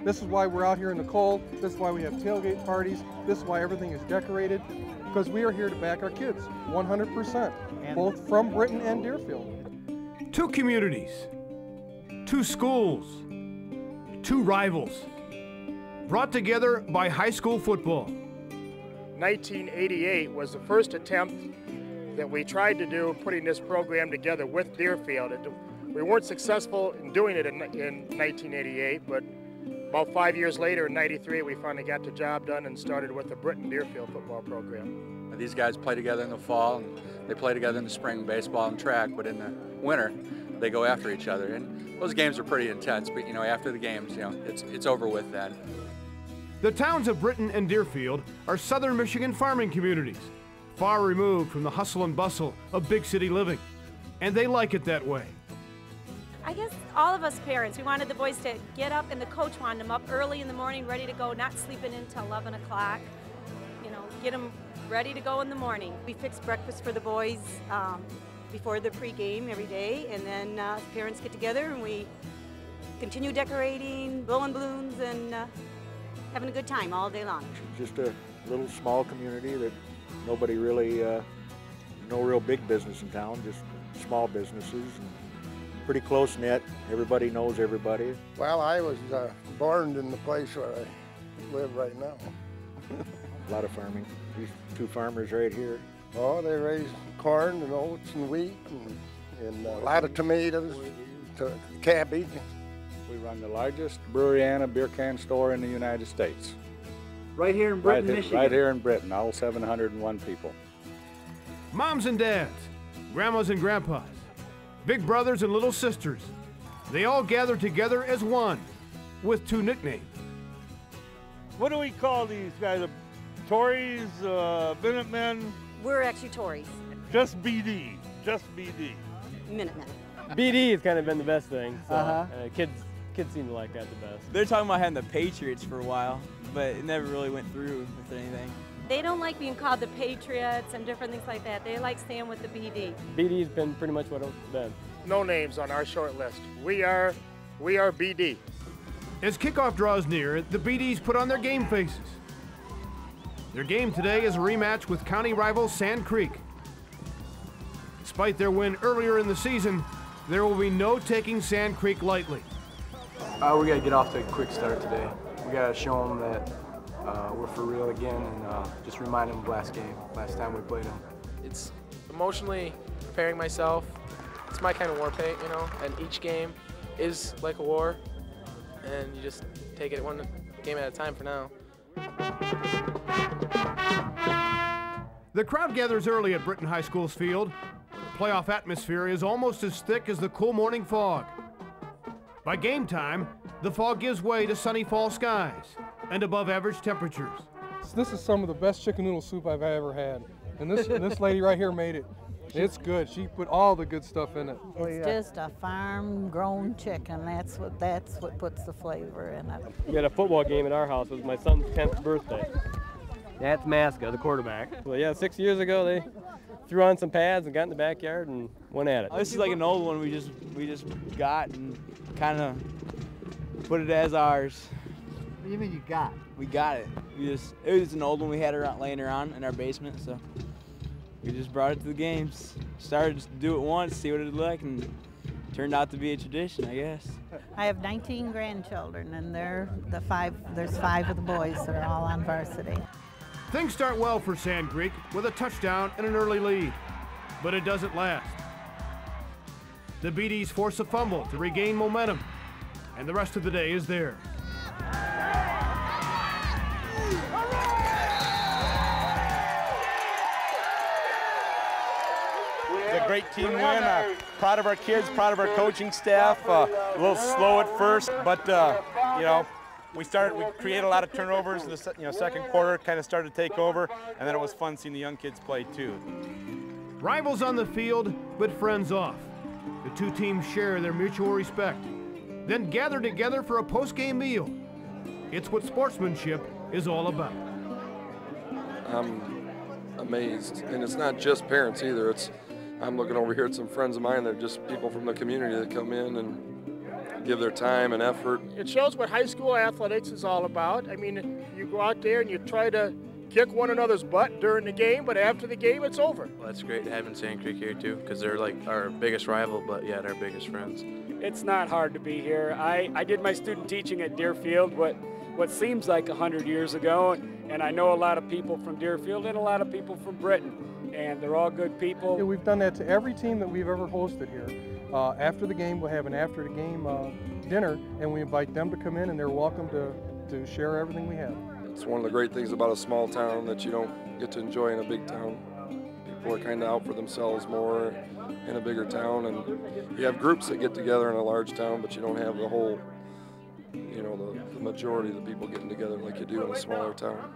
This is why we're out here in the cold. This is why we have tailgate parties. This is why everything is decorated, because we are here to back our kids 100%, both from Britton and Deerfield. Two communities, two schools, two rivals, brought together by high school football. 1988 was the first attempt that we tried to do putting this program together with Deerfield. We weren't successful in doing it in 1988, but about 5 years later, in '93, we finally got the job done and started with the Britton Deerfield football program. These guys play together in the fall, and they play together in the spring, baseball and track, but in the winter, they go after each other. And those games are pretty intense, but after the games, it's over with then. The towns of Britton and Deerfield are southern Michigan farming communities, far removed from the hustle and bustle of big city living. And they like it that way. I guess all of us parents, we wanted the boys to get up, and the coach wanted them up early in the morning, ready to go, not sleeping until 11 o'clock. Get them ready to go in the morning. We fix breakfast for the boys before the pregame every day, and then parents get together and we continue decorating, blowing balloons, and having a good time all day long. Just a little small community that nobody really, no real big business in town, just small businesses. And pretty close-knit. Everybody knows everybody. Well, I was born in the place where I live right now. A lot of farming. These two farmers right here. Oh, they raise corn and oats and wheat and a lot of tomatoes, cabbage. We run the largest brewery and a beer can store in the United States. Right here in Britton, Michigan? Right here in Britton, all 701 people. Moms and dads, grandmas and grandpas, big brothers and little sisters, they all gather together as one, with two nicknames. What do we call these guys? Tories, Minutemen? We're actually Tories. Just BD, just BD. Minutemen. BD has kind of been the best thing, so kids seem to like that the best. They're talking about having the Patriots for a while, but it never really went through with anything. They don't like being called the Patriots and different things like that. They like staying with the BD. BD's been pretty much what it's been. No names on our short list. We are BD. As kickoff draws near, the BDs put on their game faces. Their game today is a rematch with county rival Sand Creek. Despite their win earlier in the season, there will be no taking Sand Creek lightly. We got to get off to a quick start today. We got to show them that we're for real again, and just remind them of last time we played them. It's emotionally preparing myself. It's my kind of war paint, and each game is like a war, and you just take it one game at a time for now. The crowd gathers early at Britton High School's field. The playoff atmosphere is almost as thick as the cool morning fog. By game time, the fog gives way to sunny fall skies and above average temperatures. This is some of the best chicken noodle soup I've ever had. And this lady right here made it. It's good. She put all the good stuff in it. It's just a farm-grown chicken. That's what puts the flavor in it. We had a football game at our house. It was my son's 10th birthday. That's Maska, the quarterback. Well, yeah, 6 years ago they threw on some pads and got in the backyard and went at it. This is like an old one we just got and kind of put it as ours. What do you mean you got? We got it. It was an old one we had laying around in our basement, so we just brought it to the games. Started to do it once, see what it looked like, and turned out to be a tradition, I guess. I have 19 grandchildren, and there's 5 of the boys that are all on varsity. Things start well for Sand Creek with a touchdown and an early lead, but it doesn't last. The BDs force a fumble to regain momentum, and the rest of the day is theirs. It's a great team win. Proud of our kids, proud of our coaching staff. A little slow at first, but we created a lot of turnovers in the second quarter. Kind of started to take over, and then it was fun seeing the young kids play too. Rivals on the field, but friends off. The two teams share their mutual respect, then gather together for a post-game meal. It's what sportsmanship is all about. I'm amazed, and it's not just parents either. I'm looking over here at some friends of mine that are just people from the community that come in, and give their time and effort. It shows what high school athletics is all about. I mean, you go out there and you try to kick one another's butt during the game, but after the game, it's over. Well, it's great having Sand Creek here too, because they're like our biggest rival, but yet our biggest friends. It's not hard to be here. I did my student teaching at Deerfield, what seems like 100 years ago, and I know a lot of people from Deerfield and a lot of people from Britain, and they're all good people. Yeah, we've done that to every team that we've ever hosted here. After the game, we'll have an after the game dinner, and we invite them to come in, and they're welcome to share everything we have. It's one of the great things about a small town that you don't get to enjoy in a big town. People are kind of out for themselves more in a bigger town, and you have groups that get together in a large town, but you don't have the whole, you know, the majority of the people getting together like you do in a smaller town.